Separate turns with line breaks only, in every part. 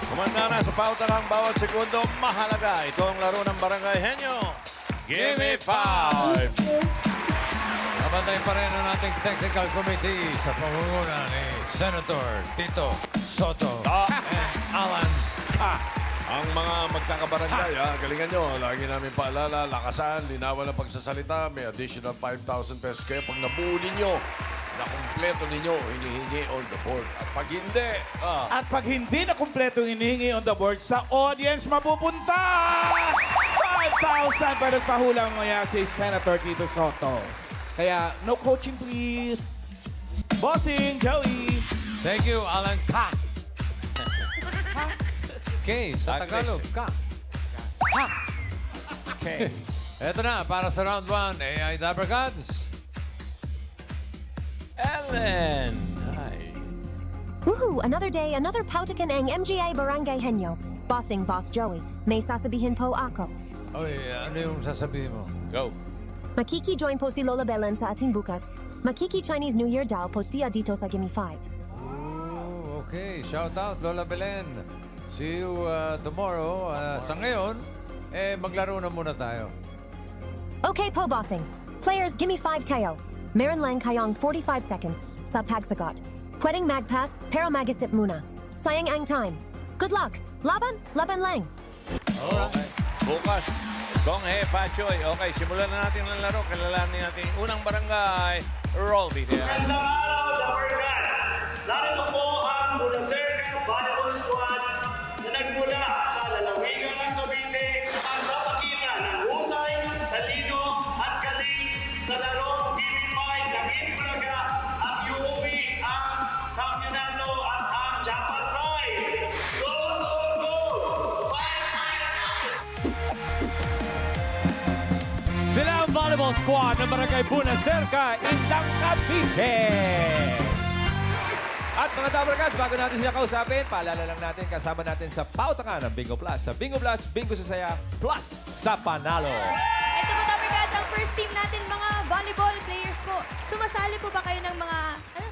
Kumanda na sa pauta ng bawat segundo. Mahalaga. Ito ang laro ng Barangay Henyo. Give me 5.
Nabantayin pa rin ang ating technical committee sa pangunguna ni Senator Tito Soto and Alan Ka.
Ang mga magkakabarangay, galingan nyo. Lagi namin paalala, lakasan, linawan ng pagsasalita. May additional 5,000 pesos kayo. Pag nabuo ninyo, na kumpleto ninyo, hinihingi on the board. At pag hindi,
At pag hindi na kumpleto hinihingi on the board, sa audience mapupunta! 5,000 pa nagpahulang maya si Senator Tito Soto. Kaya, no coaching please. Bossing, Joey.
Thank you, Alan Ka. Okay, sa Tagalog, Ka. Ha!
okay.
Eto na, para sa round 1, AI Dabber Gods.
Ellen! Hi.
Woohoo! Another day, another Pautikan ang MGA Barangay Henyo. Bossing Boss Joey. May sasabihin po ako.
Oy, ano yung sasabihin mo?
Go.
Makiki-join po si Lola Belen sa ating bukas. Makiki-Chinese New Year daw po siya dito sa Gimme 5.
Oh, okay. Shout out, Lola Belen. See you tomorrow. Sa ngayon, maglaro na muna tayo.
Okay po, Bossing. Players, Gimme 5 tayo. Meron lang kayong 45 seconds sa pagsagot. Pwedeng magpass, pero mag-isip muna. Sayang ang time. Good luck. Laban lang.
Okay. Bukas. Gong He Pachoy. Okay, simulan na natin ang laro. Kilalanin natin unang barangay. Roll video.
Magandang araw, Dabber Gods! Narito po ang Bulacerca Volleyball Squad na nagmula sa lalawigan ng Cavite at papakita ng husay, talino at galing sa larong BB5 ng Itbulaga at iuwi ang kampiyonato at ang jackpot prize. Go, go, go!
Sila ang volleyball squad ng Barangay Bunacerca, Indang Cavite. At mga Dabarkas, bago natin sila kausapin, paalala lang natin, kasama natin sa pautakan ng Bingo Plus. Sa Bingo Plus, Bingo sa Saya, Plus sa Panalo.
Ito po, Dabarkas, ang first team natin, mga volleyball players po. Sumasali po ba kayo ng mga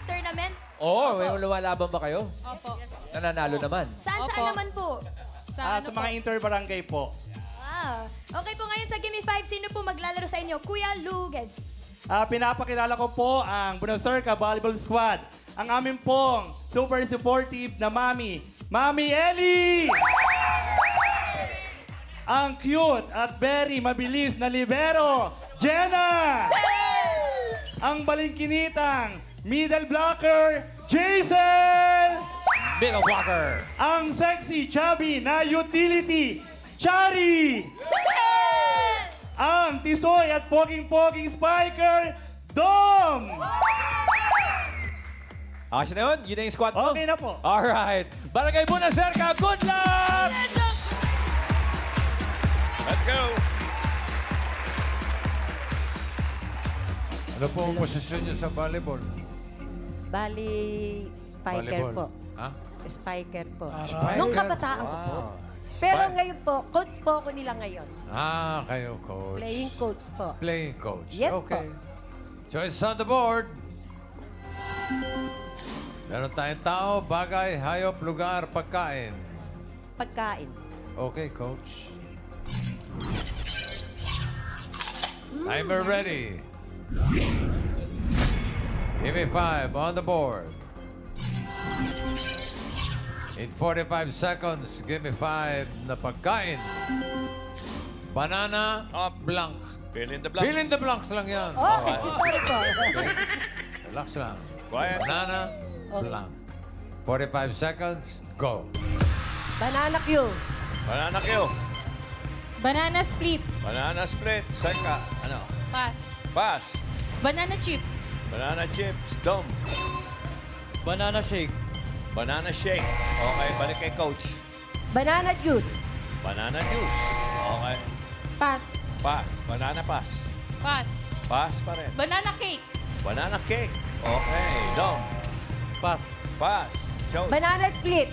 tournament?
Oo, may lumalaban ba kayo?
Opo.
Nananalo naman.
Saan naman po?
Sa mga inter-barangay po.
Wow. Okay po, ngayon sa Gimme 5, sino po maglalaro sa inyo? Kuya Lugues.
Pinapakilala ko po ang Bunacerca Volleyball Squad. Ang amin pong super supportive na Mami, Mami Ellie! Ang cute at very mabilis na libero, Jenna! Ang balingkinitang middle blocker, Jason!
Bingo Walker.
Ang sexy, chubby na utility, Chari! Ang tisoy at poging-poging spiker, Dom!
Ayos na yun? Yun na yung squad mo?
Okay na po.
Alright. Barangay Bunacerca, good luck!
Let's go.
Ano po ang posisyon niyo sa volleyball?
Bali, spiker
Volleyball.
po.
Ha?
Spiker po.
Spiker?
Nung kabataan ko po. Pero ngayon po, coach po ako nila ngayon.
Kayo, coach.
Playing coach po.
Playing coach.
Yes
okay. Choice on the board. Meron tayong tao, bagay, hayop, lugar, pagkain.
Pagkain.
Okay, coach. Timer ready. Give me 5 on the board. In 45 seconds, give me 5 na pagkain. Banana, blank.
Fill in the blanks.
Fill in the blanks lang yan.
Okay, sorry po.
Relax lang.
Quiet.
Banana, blank. 45 seconds, go.
Banana Q.
Banana Q.
Banana split.
Banana split. Seka. Ano?
Pass.
Pass.
Banana chip.
Banana chips. Dom.
Banana shake.
Banana shake. Okay, balik kay coach.
Banana juice.
Banana juice. Okay.
Pass.
Pass. Banana pass.
Pass.
Pass pa rin.
Banana cake.
Banana cake. Okay. Dom.
Pass.
Pass. Joe.
Banana split.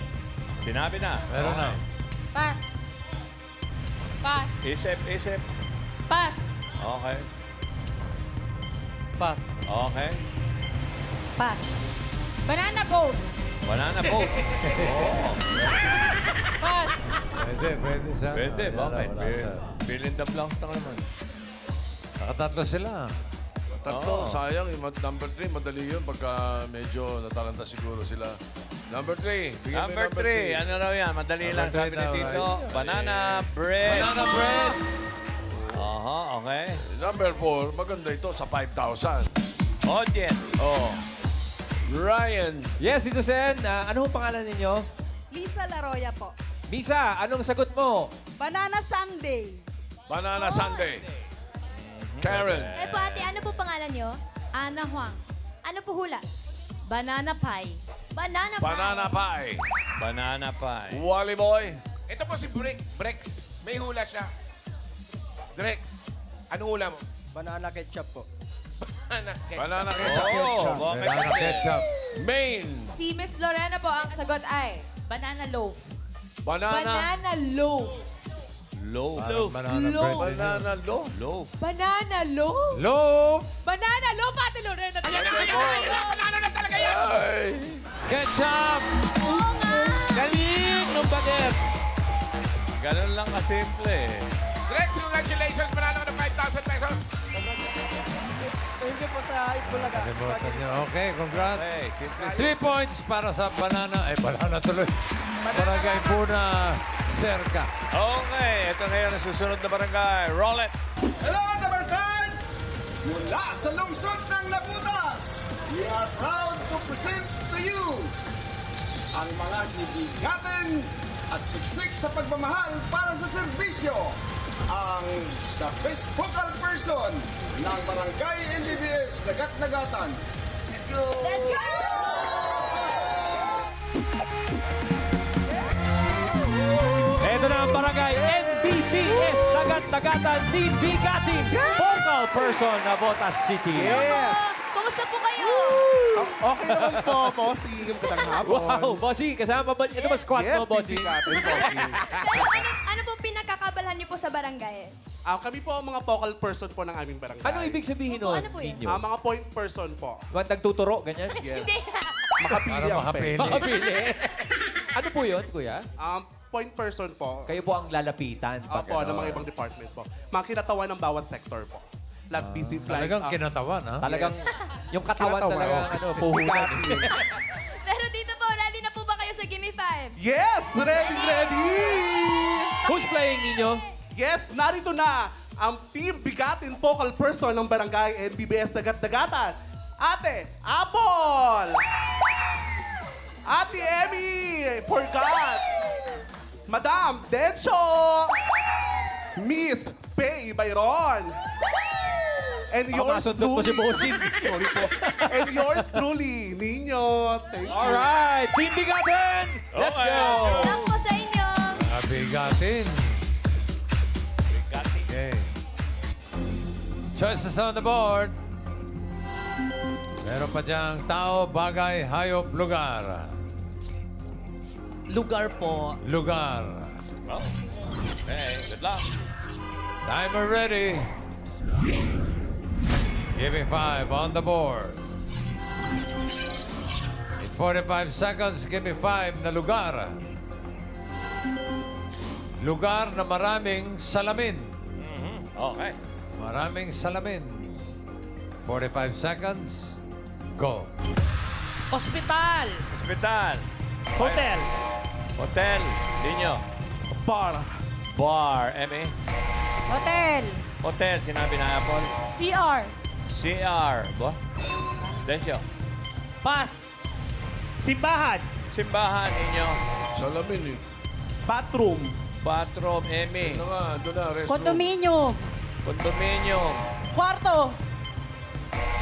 Sinabi na.
Meron na.
Pass. Pass.
Isip, isip.
Pass.
Okay.
Pass.
Okay.
Pass.
Banana boat.
Banana boat. Oh.
Pwede siya.
Pwede,
Wala,
bakit?
wala siya.
Fill in the blanks na naman.
Nakatatlo sila.
Tatlo, sayang. Yung number 3, madali yun pagka medyo natalanta siguro sila. Number 3.
Number 3. Ano raw yan? Madali lang.
Number
Sabi
three
ni
daw,
Tito.
right?
Banana bread.
Banana bread.
Aha, okay.
Number 4, maganda ito sa 5,000.
Audience.
Oh. Ryan.
Yes, Tito Sen. Ano ang pangalan ninyo?
Lisa Laroya po.
Misa, anong sagot mo?
Banana Sunday.
Banana Sunday. Karen.
Ay po ate, ano po pangalan nyo?
Ana Huang.
Ano po hula?
Banana pie.
Banana pie.
Banana pie.
Banana pie.
Wally Boy.
Ito po si Brex. May hula siya. Drex, ano hula mo?
Banana ketchup po.
Banana ketchup.
Oh,
Banana ketchup.
Main.
Si Miss Lorena po, ang sagot ay banana loaf.
Banana.
Banana loaf.
Loaf.
Banana bread.
Banana loaf.
Loaf.
Banana loaf.
Loaf.
Banana loaf, Ate Lorena.
Ano na talaga yan?
Ay.
Ketchup.
Oo nga.
Galing ng bagets. Ganun lang kasimple.
Drex, congratulations. Manalo ka ng 5,000 pesos.
Thank you po sa Itbulaga.
Kalimutan niyo. Okay, congrats.
Okay, simple.
3 points para sa banana. Banana tuloy. Barangay Puna, Cerca.
Okay, ito ngayon ang susunod na barangay. Roll it.
Hello, Number Cards! Mula sa lungsod ng Nagutas, we are proud to present to you ang mga higigatin at siksik sa pagmamahal para sa serbisyo. Ang the best vocal person ng Barangay NBBS Dagat-Dagatan. Let's go!
Let's go!
Ito na ang barangay NBBS Dagat-Dagatan Team Bigatin. Vocal person na Botas City.
Yes!
Kumusta po kayo?
Okay naman po, bossing. Magandang hapon.
Wow, Bossy, kasama ba? Ito ba squad mo, Bossy?
Bigatin, bossing.
Pero ano po pinakakabalahan niyo po sa barangay?
Kami po ang mga vocal person po ng aming barangay.
Ano ibig sabihin
Opo,
nun
ano po yun?
ninyo?
Mga point person po.
Mga nagtuturo, ganyan?
Yes.
Hindi.
Makapili
Para
ang
makapili.
pen.
Makabili. Ano po yun, kuya?
Point person po.
Kayo po ang lalapitan. Pag
Opo,
ano.
ng mga ibang department po. Mga kinatawan ng bawat sector po. Like busy flight.
Talagang kinatawan, ha?
Talagang, yung katawan
Kinatawa,
talagang,
okay.
puhunan.
Pero dito po, ready na po ba kayo sa Gimme 5?
Yes! Ready, ready!
Who's playing ninyo?
Yes, narito na ang Team Bigatin Vocal Person ng Barangay NBBS Dagat-Dagatan. Ate, Apple! Ate Emmy, forgot! Madam, Dencho! Miss Pay Byron! And yours
Makasundot mo si
truly,
Bossing.
sorry po. And yours truly, Nino. Thank you.
Alright, Team Bigatin! Let's
Okay.
go!
Lang po sa inyo.
Bigatin. Okay. Choices on the board. Meron pa diyang tao, bagay, hayop, lugar.
Lugar po.
Lugar.
Okay, good luck.
Timer ready. Give me 5 on the board. In 45 seconds, give me 5 na lugar. Lugar na maraming salamin.
Okay.
Maraming salamin. 45 seconds. Go.
Hospital.
Hospital.
Hotel.
Hotel. Dinyo.
Bar.
Bar. Emmy.
Hotel.
Hotel. Sinabi na Apple.
CR.
CR. Ba? Densyo.
Pass.
Simbahan.
Simbahan ninyo.
Salamin eh.
Bathroom.
Bathroom. Emmy.
Ano nga, doon na, restroom.
Condominium.
Condominium.
Kwarto.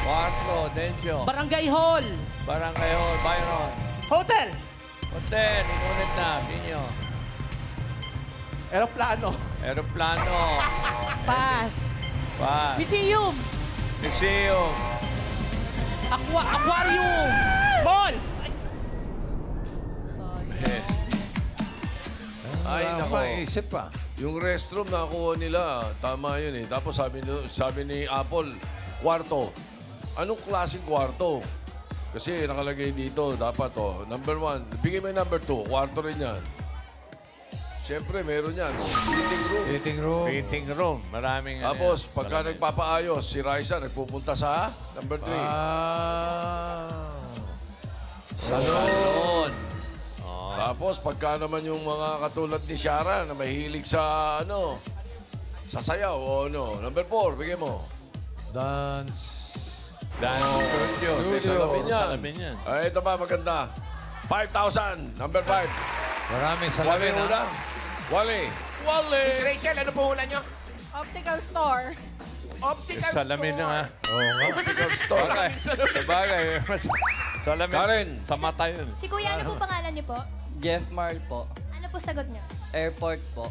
Kwarto. Densyo.
Barangay Hall.
Barangay Hall. Byron.
Hotel.
Hotel. Inulit na. Dinyo.
Aeroplano.
Aeroplano.
Pass.
Pass.
Museum.
Museum.
Aquarium.
Mall.
Ay,
Wala
nako.
akong maisip pa.
Yung restroom nakuha nila, tama yun eh. Tapos sabi ni Apple, kwarto. Anong klaseng kwarto? Kasi nakalagay dito, dapat number 1. Bigay mo yung number 2, kwarto rin yan. Siyempre, meron yan. Fitting room.
Fitting room.
Fitting room. Maraming
Tapos,
yan.
pagka nagpapaayos, si Raisa nagpupunta sa number 3.
Salon.
Tapos, pagka naman yung mga katulad ni Shara na mahilig sa sa sayaw o number 4, bigyan mo.
Dance.
Studio.
Salamin yan.
Salamin yan.
Ay, ito ba, maganda. 5,000, number 5.
Maraming
Wally
salamin,
una.
ha?
Wally.
Miss Rachel, ano po hula nyo?
Optical store.
Optical
Salamin
store.
na nga.
Oo nga.
Optical store.
Bagay. Salamin.
Karen.
Sa mata yun.
Si Kuya, ano po pangalan niyo po?
Jeff Marl po.
Ano po sagot niyo?
Airport po.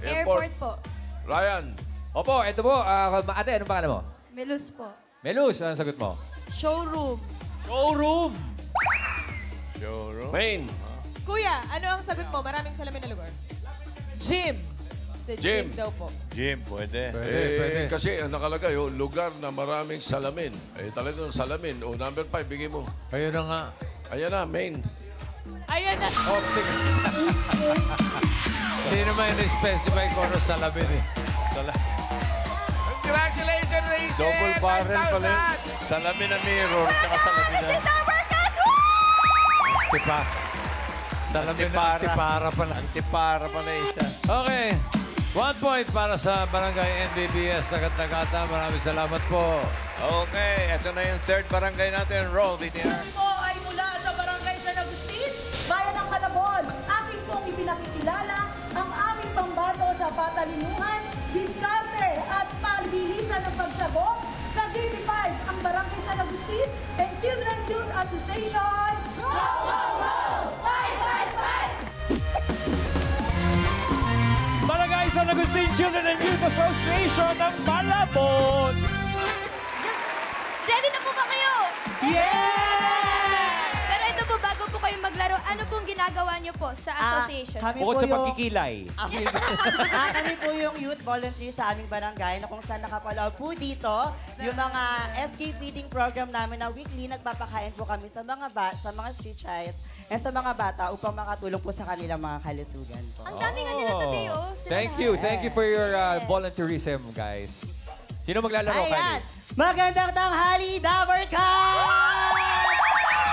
Airport po.
Ryan.
Opo, ito po. Ate, anong pangalan mo?
Melus po.
Melus, anong sagot mo?
Showroom.
Showroom.
Main.
Kuya, ano ang sagot mo? Maraming salamin na lugar. Gym. Sa gym
Gym.
daw po.
Jim, pwede.
Pwede.
Kasi ang nakalagay, lugar na maraming salamin. Talagang salamin. Number 5, bigay mo.
Kayo na nga.
Ayan na, main.
Ayan na.
Optic. Hindi naman in-specify kung ano salamin eh.
Congratulations, Rachel!
Double barrel pala yun.
5,000.
Salamin na mirror, tsaka salamin na...
Tipa. Salamin na tipara pala.
Antipara pala isa.
Okay. 1 point para sa Barangay NBBS Tagat-Tagata. Maraming salamat po.
Okay, ito na yung third barangay natin. Roll, DTR.
Po ay mula sa Barangay San Agustin.
Bayan ng Calabon, ating pong ipinakikilala ang aming pambato sa patalinuhan, diskarte at pagbilisan ng pagsabot sa DP5, ang Barangay San Agustin and Children's Youth Association. Go, go, go! Fight, fight, fight!
Barangay San Agustin Children and Youth Association ng Malabon.
Ready na po ba kayo? Pero ito po, bago po kayo maglaro, ano pong ginagawa niyo po sa association?
Bukod sa pagkikilay.
Kami po yung youth volunteer sa aming barangay na kung saan nakapaloob po dito yung mga SK feeding program namin na weekly nagpapakain po kami sa mga street childs and sa mga bata upang makatulong po sa kanilang mga kalusugan po.
Ang dami nga nila today, oh. Sila
Thank
lahat.
you. Thank you for your volunteerism, guys. Sino maglalaro,
Ayan!
Kylie?
Magandang tanghali, Dabarkan!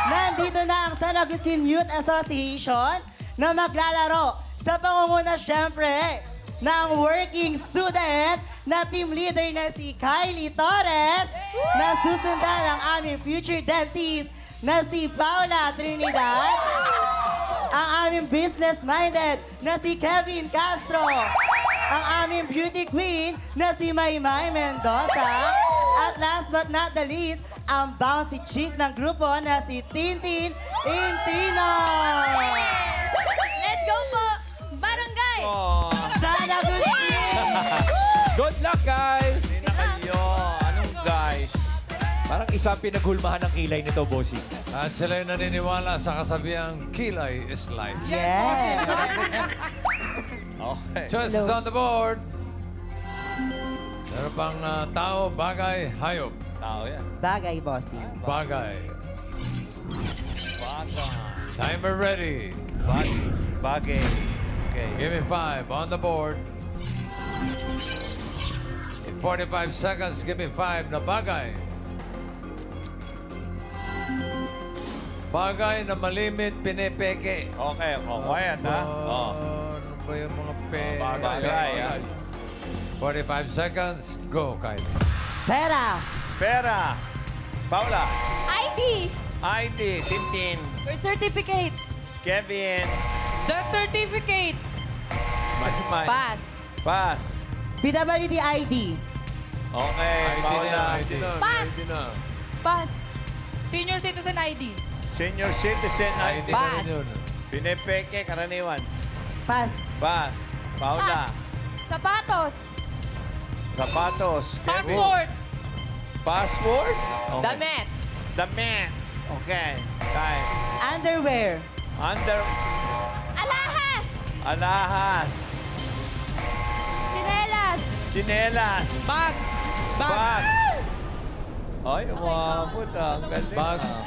Nandito na ang San Agustin Youth Association na maglalaro sa pangunguna syempre ng working student na team leader na si Kylie Torres na susundan ang aming future dentist na si Paula Trinidad, ang aming business-minded na si Kevin Castro, ang aming beauty queen na si Maymay Mendoza, at last but not the least, ang bouncy chick ng grupo na si Tintin Intino.
Let's go po! Barangay!
San Agustin!
Good luck, guys!
Hindi na kayo. Anong guys?
Parang isang pinaghulmahan ng kilay nito, bossing.
At sila'y naniniwala sa kasabihang kilay is life.
Yes!
Okay.
Choices on the board. Meron pang tao, bagay, hayop.
Tao yan.
Bagay, bossing.
Bagay.
Bata.
Timer ready.
Bagay. Okay.
Give me 5 on the board. In 45 seconds, give me 5 na bagay. Bagay na malimit, pinepeke.
Okay, quiet ha.
Ano ba yung mga
Bagay, ha?
45 seconds, go, Kylie.
Pera!
Pera. Paula.
ID!
ID. Tintin.
Birth certificate!
Kevin.
Death certificate.
May.
Pass!
Pass.
PWD ID.
Okay, Paula.
Pass! Pass!
Senior citizen ID.
Senior citizen ID.
Pass!
Pinepeke, karaniwan.
Pass!
Pass. Paula.
Sapatos!
Sapatos. Kevin.
Passport.
Password? Okay.
Damit!
Damit. Okay. Time.
Underwear!
Alahas!
Alahas.
Chinelas!
Chinelas.
Bag.
Bag. Ay, umabot ah. Ang galing.
Bag.
ah.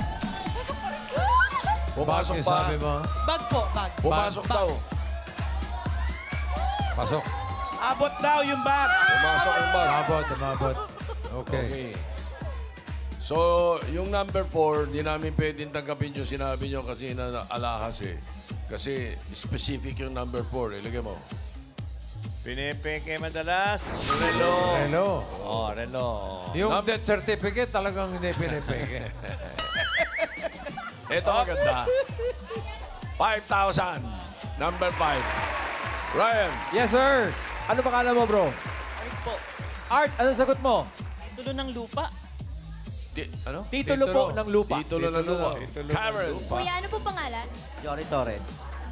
Pumasok
Bag,
pa.
sabi mo.
Bag po. Bag.
Pumasok daw.
Pasok.
Abot daw yung bag.
Pumasok yung bag.
Umabot. Okay.
So, yung number 4, di namin pwedeng tanggapin yung sinabi nyo kasi na alahas eh. Kasi specific yung number 4. Ilagay mo.
Pinipeke madalas. Relo.
Relo.
Oh, relo.
Yung death certificate talagang hindi pinipeke.
Ito maganda. 5,000. Number 5. Ryan.
Yes, sir. Ano pangalan mo, bro?
Art po.
Art, anong sagot mo?
Titulo ng lupa.
Ano?
Titulo po ng lupa.
Titulo ng lupa. Karen.
Kuya, ano po pangalan?
Jory Torres.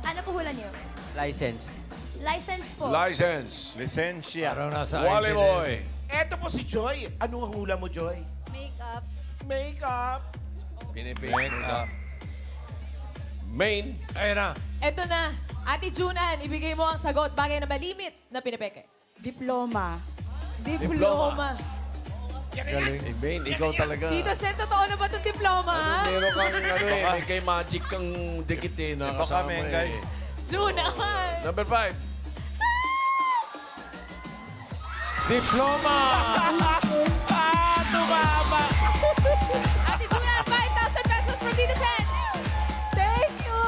Ano po hula niyo?
License.
License po.
License.
Lisensya.
Parang nasa
Wally
ID
Boy.
Eto po si Joy. Ano ang hula mo, Joy?
Makeup.
Makeup.
Pinipig. Main.
Ayun na.
Eto na. Ate Junan, ibigay mo ang sagot. Bagay na malimit na pinipeke.
Diploma.
Diploma.
Galing. Main, ikaw talaga.
Tito Sen, totoo na ba itong diploma?
Meron kang may kay magic kang dikit eh. Nakasama
kami,
eh.
guys.
Junan!
Number 5.
Diploma!
Tumama!
Ate Junan, 5,000 pesos from Tito Sen.
Thank you!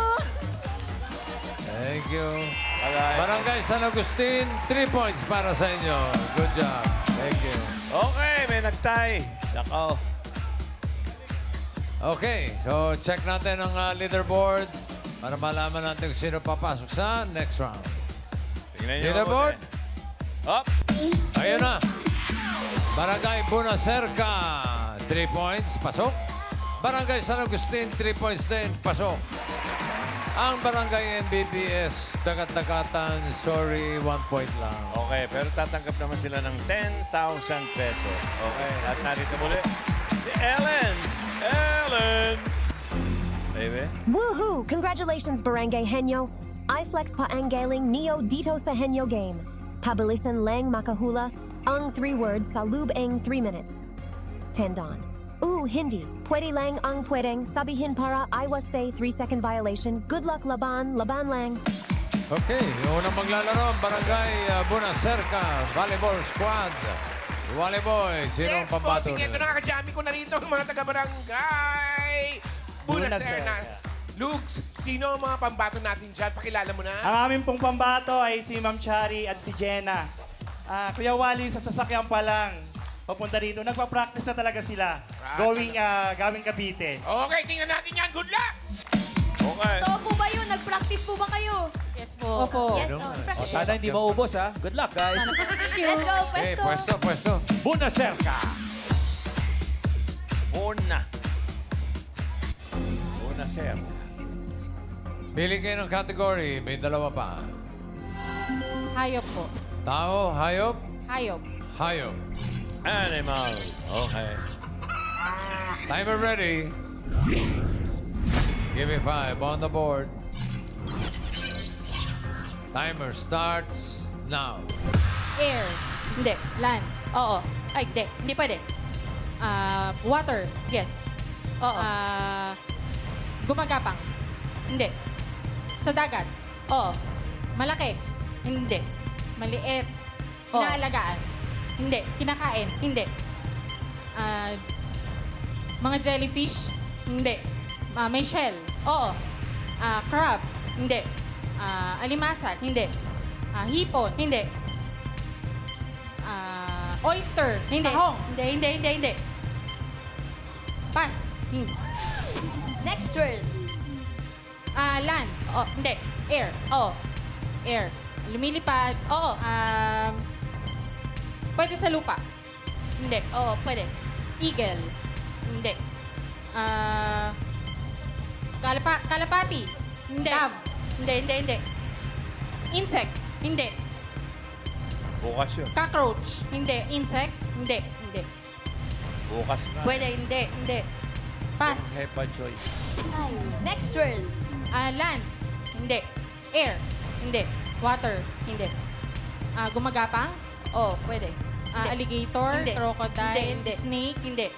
Thank you. Barangay San Agustin, 3 points para sa inyo. Good job. Thank you.
Okay, may nagtay. Nako.
Okay, so check natin ang leaderboard para malaman natin kung sino papasok sa next round.
Tingnan nyo.
Leaderboard?
Up.
Ayun na. Barangay Bunacerca, 3 points, pasok. Barangay San Agustin, 3 points din, pasok. Ang Barangay NBBS, Dagat-Dagatan, sorry, 1 point lang.
Okay, pero tatanggap naman sila ng 10,000 pesos. Okay, at narito muli, si Ellen. Ellen! Baby?
Woohoo! Congratulations, Barangay Henyo. iFlex paanggaling Neo dito sa Henyo game. Pabilisan lang makahula ang 3 words sa loob ang 3 minutes. Tendon. Hindi. Pwede lang ang pwedeng sabihin para iwas say 3-second violation. Good luck, laban lang.
Okay, yung unang maglalaro, Barangay Bunacerca, Volleyball Squad. Wally Boy, sino ang
Yes po,
pambato
sige, ito
nila?
na kajami ko na rito, mga taga-barangay. Bunacerna. Lugs, sino ang mga pambato natin dyan? Pakilala mo na.
Ang aming pong pambato ay si Ma'am Chari at si Jenna. Kuya Wally, sa sasakyan pa lang, papunta dito. Nagpa-practice na talaga sila. Gawing Cavite.
Okay, tingnan natin yan. Good luck!
Okay.
Totoo po ba yun? Nag-practice po ba kayo?
Yes po. Opo.
Yes,
O, sana hindi maubos, ha? Good luck, guys.
Let's go,
Okay,
pwesto.
pwesto.
Bunacerca.
Bunacerca.
Pili kayo ng category, may 2 pa.
Hayop po.
Tao, hayop,
Hayop.
hayop.
Animal. Okay.
Timer ready. Give me 5 on the board. Timer starts now.
Air. Hindi. Land. Oo. Ay, hindi. Hindi pwede. Water. Yes. Oo. Gumagapang. Hindi. Sa dagat. Oo. Malaki. Hindi. Maliit. Inaalagaan. Hindi. Kinakain. Hindi. Mga jellyfish. Hindi. May shell. Oo. Crab. Hindi. Alimasag. Hindi. Hipon. Hindi. Oyster. Hindi. Tahong. Hindi. Pass.
Next word.
Land. Oh, hindi. Air. Oo. Air. Lumilipad. Oo. Pwede sa lupa. Hindi. Oo, pwede. Eagle. Hindi. Kalapati. Hindi. Dove. Hindi. Insect. Hindi.
Bukas yun.
Cockroach. Hindi. Insect. Hindi.
Bukas na.
Pwede. Hindi. Pass.
Hepa choice.
Next word.
Land. Hindi. Air. Hindi. Water. Hindi. Gumagapang? Oo, pwede. Alligator,
Hindi.
crocodile,
Hindi.
snake,
Hindi.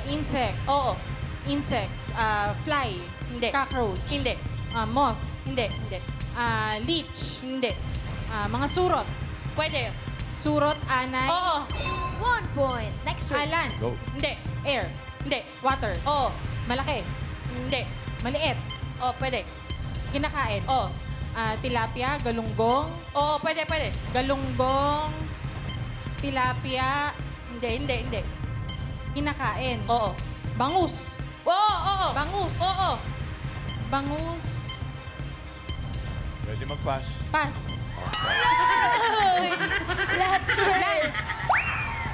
insect.
Oo.
Insect. Fly.
Hindi.
Cockroach.
Hindi.
Moth.
Hindi.
Leech. Hindi. Mga surot. Pwede. Surot, anay. Oo.
1 point. Next word.
Land.
Go.
Hindi. Air. Hindi. Water. Oo. Malaki. Hindi. Maliit. Oo, pwede. Kinakain. Oo. Tilapia, galunggong. Oo, pwede. Galunggong, tilapia. Hindi. Kinakain. Oo. Bangus. Oo. Bangus. Oo. Bangus.
Pwede mag-pass.
Pass.
Last word.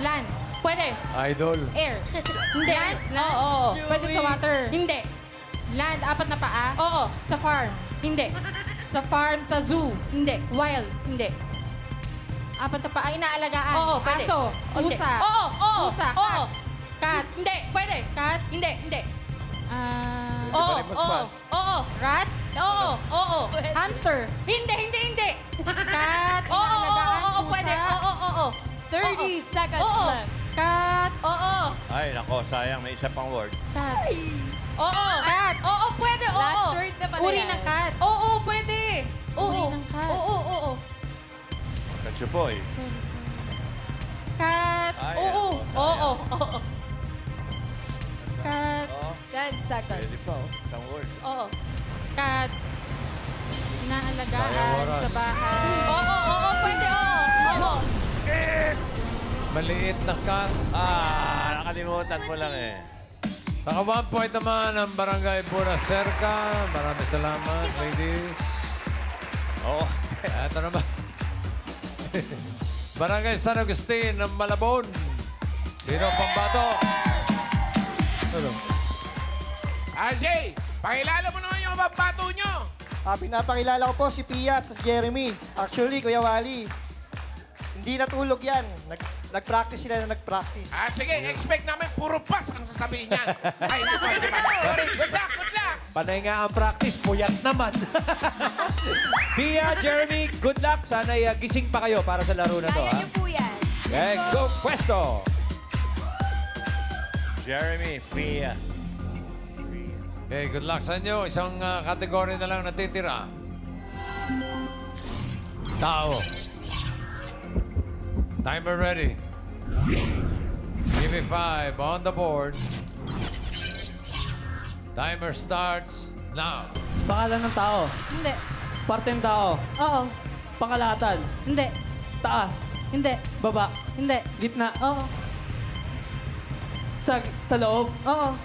Land. Pwede.
Idol.
Air. Hindi. Land. Oo. Pwede sa water. Hindi. Land, 4 na paa. Oo. Sa farm. Hindi. Sa farm, sa zoo. Hindi. Wild. Hindi. 4 na paa, inaalagaan. Oo, pwede. Aso.
Hindi.
Pusa.
Oo.
Pusa.
Oo.
Cat.
Hindi. Pwede.
Cat.
Hindi.
Oo.
Oo.
Rat.
Oo.
Hamster.
Hindi.
Cat.
Oo.
Inaalagaan.
Oo.
Pusa.
Pwede. Oo.
30 seconds
Oo.
left.
Cat.
Oo.
Ay, nako, sayang. May isa pang word.
Cat.
Oo.
Cat.
Oo, pwede. Oo.
Last word na pala
Uri
yan.
ng cat.
Oo, pwede.
Uri ng cat.
Oo.
Kachupoy.
Sorry. Cat.
Ay,
Oo.
sayang.
Oo.
Cat.
10 seconds.
Pwede pa, oh. Isang word.
Oo.
Cat.
Sayang
Inaalagaan
oras.
sa bahay.
Oo, pwede. Oo.
Maliit na cat.
Nakalimutan mo lang eh.
Naka 1 point naman ang Barangay Buenacerca. Maraming salamat, ladies.
Oo.
Ito naman. Barangay San Agustin ng Malabon. Sino ang pambato? Ano?
RJ, pakilala mo naman yung pambato nyo.
Pinapakilala ko po si Pia at si Jeremy. Actually, Kuya Wally, hindi natulog yan. Nag-practice sila na nag-practice.
Sige, expect namin puro pass ang sasabihin niya. Ay, hindi pa. Sorry, good luck.
Panay nga ang practice, puyat naman. Pia, Jeremy, good luck. Sana'y gising pa kayo para sa laro na to.
Kaya niyo po yan.
Okay, go pwesto.
Jeremy, Pia.
Okay, good luck sa inyo. Isang kategory na lang natitira. Tao. Timer ready. Give me 5 on the board. Timer starts now.
Pangalan ng tao.
Hindi.
Parte ng tao.
Oo.
Pangalatan.
Hindi.
Taas.
Hindi.
Baba.
Hindi.
Gitna.
Oo.
Sa loob.
Oo.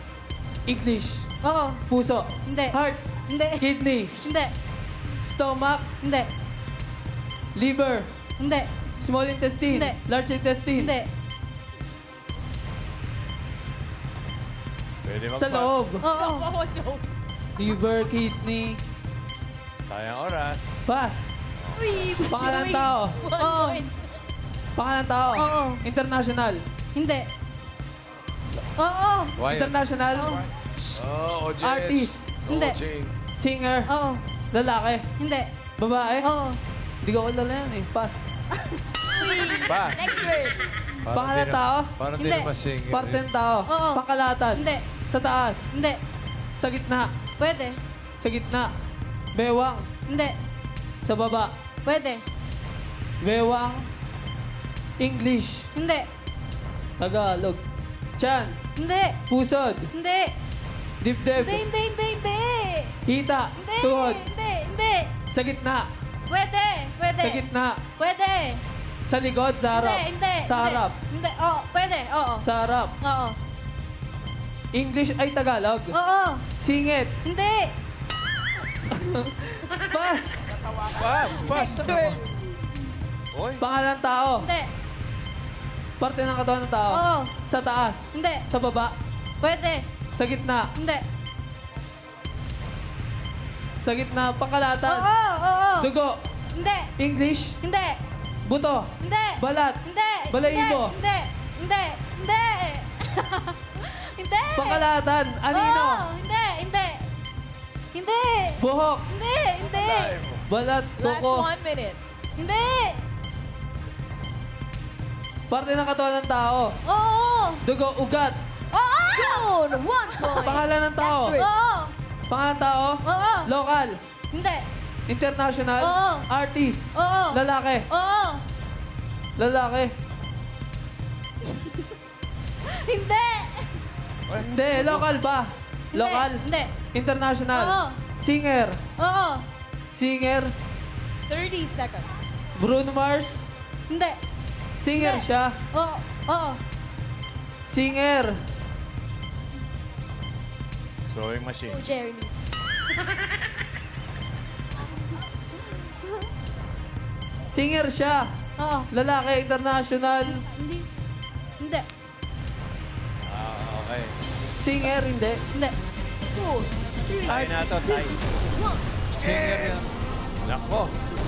English.
Oo.
Puso.
Hindi.
Heart.
Hindi.
Kidney.
Hindi.
Stomach.
Hindi.
Liver.
Hindi.
Small intestine.
Hindi.
Large intestine.
Hindi.
Pwede mag-pass.
Sa loob.
Oo.
Liver, kidney.
Sayang oras.
Pass.
Uy,
Pangalan ng tao.
Oo.
Pangalan ng tao.
Oo.
International.
Hindi. Oo.
Quiet.
International.
Audience.
Artist.
Hindi.
Coaching.
Singer.
Oo.
Lalaki.
Hindi.
Babae.
Oo.
Hindi ko kilala yan eh. Pass.
Pass.
Next word.
Pangalan ng tao.
Parang di
Hindi.
naman singer.
Parte ng tao.
Oo.
Pangkalatan.
Hindi.
Sa taas.
Hindi.
Sa gitna.
Pwede.
Sa gitna. Bewang.
Hindi.
Sa baba.
Pwede.
Bewang. English.
Hindi.
Tagalog. Tiyan.
Hindi.
Pusod.
Hindi.
Dibdib.
Hindi.
Hita.
Hindi.
Tuhod.
Hindi.
Sa gitna.
Pwede.
Sa gitna.
Pwede.
Sa likod. Sa harap.
Hindi.
Sa harap.
Hindi. Oo. Pwede. Oo.
Sa harap.
Oo.
English ay Tagalog.
Oo.
Singit.
Hindi.
Pass.
Next word.
Oy.
Pangalan ng tao.
Hindi.
Parte ng katawan ng tao.
Oo.
Sa taas.
Hindi.
Sa baba.
Pwede.
Sa gitna.
Hindi.
Sa gitna. Pangkalatan.
Oo.
Dugo.
Hindi.
English.
Hindi.
Buto.
Hindi.
Balat.
Hindi.
Balahibo.
Hindi. Hindi.
Pangkalatan. Anino.
Oo. Hindi.
Buhok.
Hindi.
Balat.
Last
Buko.
1 minute.
Hindi.
Parte ng katawan ng tao.
Oo.
Dugo. Ugat.
Oo.
Yun! 1 point.
Pangalan ng tao.
Next word.
Oo.
Pangalan ng tao.
Oo.
Local.
Hindi.
International.
Oo.
Artist.
Oo.
Lalaki.
Oo.
Lalaki.
Hindi!
Hindi, local ba? Local?
Hindi.
International?
Oo.
Singer?
Oo.
Singer?
30 seconds.
Bruno Mars?
Hindi.
Singer
Hindi.
siya?
Oo. Oo.
Singer?
Sewing machine.
Oh, Jeremy.
Singer siya?
Oo.
Lalaki, international?
Hindi. Hindi.
Okay.
Singer, hindi?
Hindi. 2, 3,
Tayo na to, tayo.
Singer yan.
Nako.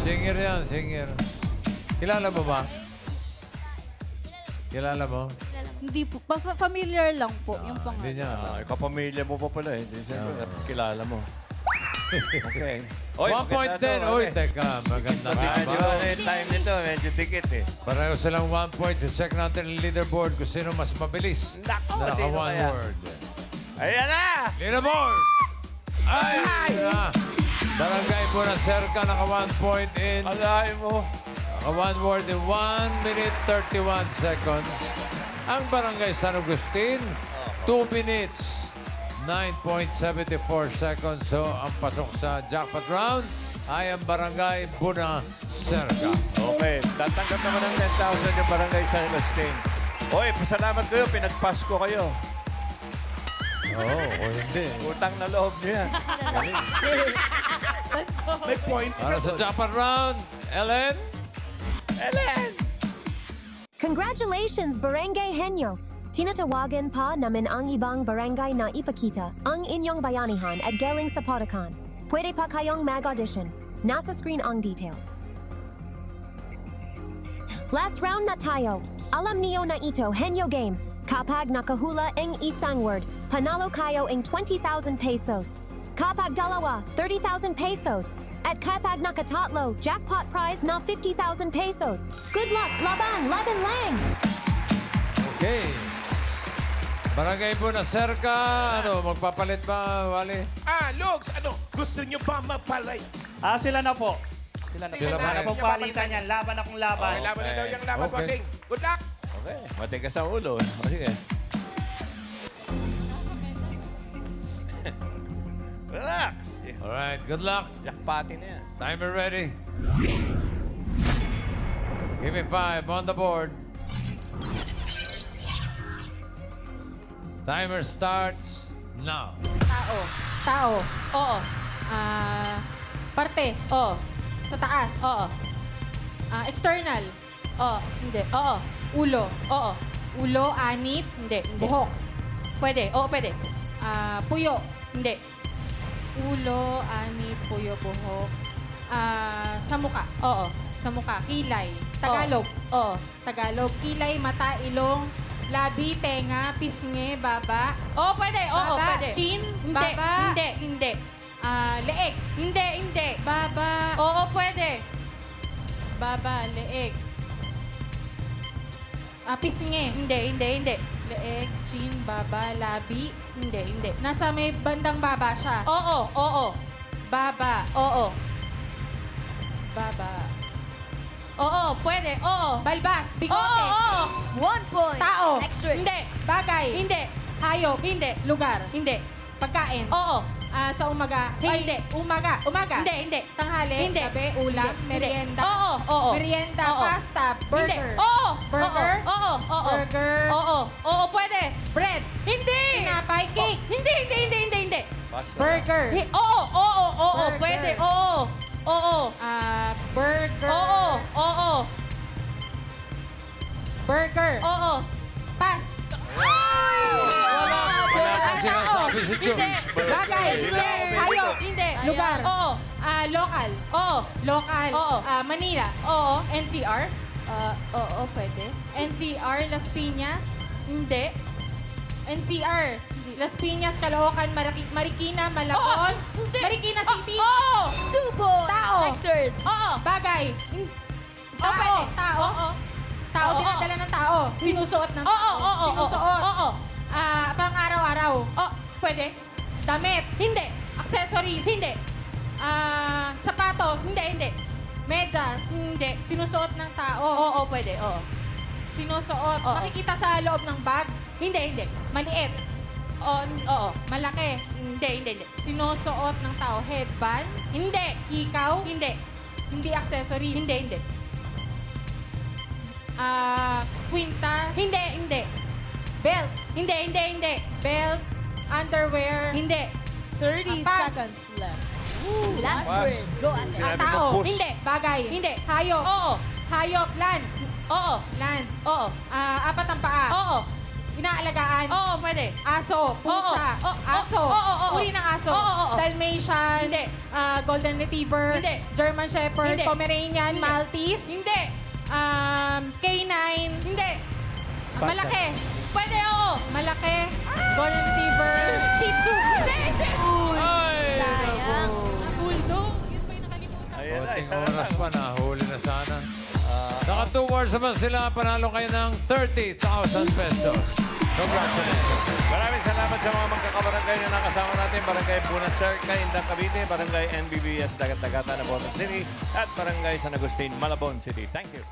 Singer yan, singer. Kilala mo ba? Kilala mo?
Hindi po. Familiar lang po yung pangalan.
Hindi niya.
Kapamilya mo pa pala eh. Hindi siyempre, kilala mo. Okay.
1 point din. Uy, teka. Maganda
Di
ka
ba
ba?
na yung time nito? Medyo dikit eh.
Pareho silang 1 point. Check natin ang leaderboard kung sino mas mabilis.
Nako,
Naka
sino
one
kaya?
word.
Ayan na!
Leaderboard! Ay! Na. Barangay Buenacerca naka 1 point in.
Alain mo.
Naka 1 word in 1 minute 31 seconds. Ang Barangay San Agustin, 2 minutes 9.74 seconds. So, ang pasok sa jackpot round ay ang Barangay Buenacerca.
Okay, tatanggap naman ng 10,000 yung Barangay San Agustin. Oy, pasalamat kayo, pinagpasko kayo.
Oo, o hindi.
Utang na loob niyo yan.
May point.
Para sa jackpot round, Ellen.
Ellen!
Congratulations, Barangay Henyo! Tinatawagan pa namin ang ibang barangay na ipakita ang inyong bayanihan at galing sa Potocan. Pwede pa kayong mag-audition. Nasa screen ang details. Last round na tayo. Alam niyo na ito, Henyo Game. Kapag nakahula ang isang word, panalo kayo ang 20,000 pesos. Kapag dalawa, 30,000 pesos. At kapag nakatatlo, jackpot prize na 50,000 pesos. Good luck, laban lang!
Okay. Barangay Buenacerca, magpapalit ba, Wally?
Lugs, gusto nyo ba mapalit?
Sila na po. Sila na
Sila
po.
pa
Wala
rin.
pong palitan yan. Laban akong laban.
Okay, laban na daw yung laban,
Okay.
bossing. Good luck!
Okay, matigas ang ulo. O, sige. Relax.
Alright, good luck.
Jackpotin na yan.
Timer ready. Give me 5 on the board. Timer starts now.
Tao. Oo. Parte. Oo. Sa taas. Oo. External. Oo. Hindi. Oo. Ulo. Oo. Ulo, anit. Hindi. Buhok. Pwede. Oo, pwede. Puyo. Hindi. Ulo, anit, puyo, buhok. Sa muka. Oo. Sa muka. Kilay. Tagalog. Oo. Tagalog. Kilay, mata, ilong, labi, tenga, pisngi, baba. Oo, pwede. Oo,
Baba,
pwede. Chin,
Hindi,
baba.
hindi.
Leeg.
Hindi.
Baba.
Oo, pwede.
Baba, leeg. Pisngi.
Hindi.
Leeg, chin, baba, labi.
Hindi.
Nasa may bandang baba siya.
Oo.
Baba.
Oo.
Baba.
Oo, pwede. Oo.
Balbas. Bigote.
Oo.
1 point.
Tao.
Next word.
Hindi. Bagay.
Hindi.
Hayop.
Hindi.
Lugar.
Hindi.
Pagkain.
Oo.
Sa umaga.
Hindi.
Umaga.
Hindi.
Tanghali.
Hindi.
Gabi. Ulam.
Hindi.
Merienda.
Oo.
Merienda.
Oo.
Pasta. Burger.
Hindi. Oo.
Burger.
Oo.
Burger.
Oo, pwede.
Bread.
Hindi.
Tinapay. Cake.
Hindi.
Basta.
Burger.
Oo.
Burger.
Pwede. Oo.
Burger.
Oo.
Burger.
Oo.
Pass.
Wala kang sinasabi si
Hindi.
George.
Bagay.
Hindi.
Hayop.
Hindi.
Lugar.
Oo.
Local.
Oo.
Local.
Oo.
Manila.
Oo.
NCR.
Oo, pwede.
NCR, Las Piñas.
Hindi.
NCR, Las Piñas, Caloocan, Marikina, Malabon.
Hindi.
Marikina City.
Oo.
2 points.
Tao.
Next word.
Oo.
Bagay.
Oo, pwede.
Tao.
Oo.
Tao,
Oo.
dinadala ng tao. Sinusuot ng tao.
Oo.
Sinusuot.
Oo.
Pang araw-araw.
Oo. Pwede.
Damit.
Hindi.
Accessories.
Hindi.
Sapatos.
Hindi.
Medyas.
Hindi.
Sinusuot ng tao.
Oo, pwede. Oo.
Sinusuot.
Oo.
Nakikita sa loob ng bag.
Hindi.
Maliit.
Oo.
Malaki.
Hindi.
Sinusuot ng tao. Headband.
Hindi.
Ikaw.
Hindi.
Hindi accessories.
Hindi.
Quinta.
Hindi.
Belt.
Hindi.
Belt. Underwear.
Hindi.
30
Pass.
seconds left. Last
Pass.
word. Go, ate.
Sinabi mo
Tao.
push.
Hindi. Bagay.
Hindi.
Hayop.
Oo.
Hayop. Land.
Oo.
Land.
Oo.
Apat ang paa.
Oo.
Inaalagaan.
Oo, pwede.
Aso. Pusa.
Oo.
Aso.
Oo.
Uri ng aso.
Oo.
Dalmatian.
Hindi.
Golden Retriever.
Hindi.
German Shepherd.
Hindi.
Pomeranian.
Hindi.
Maltese.
Hindi.
K9.
Hindi.
Malaki.
Pwede, oo.
Malaki. Golden Retriever. Shih Tzu.
Hindi.
Sayang.
Bulldog. Yun pa yung nakalimutan.
Ayan na,
Konting
isa na
oras
lang.
pa, nahuli na sana. Naka 2 words naman sila, panalo kayo ng 30,000 pesos. Congratulations.
Maraming salamat sa mga magkakabarangay na nakasama natin. Barangay Bunacerca, Indang Cavite, Barangay NBBS, Dagat-Dagatan, Nabotas City, at Barangay San Agustin, Malabon City. Thank you.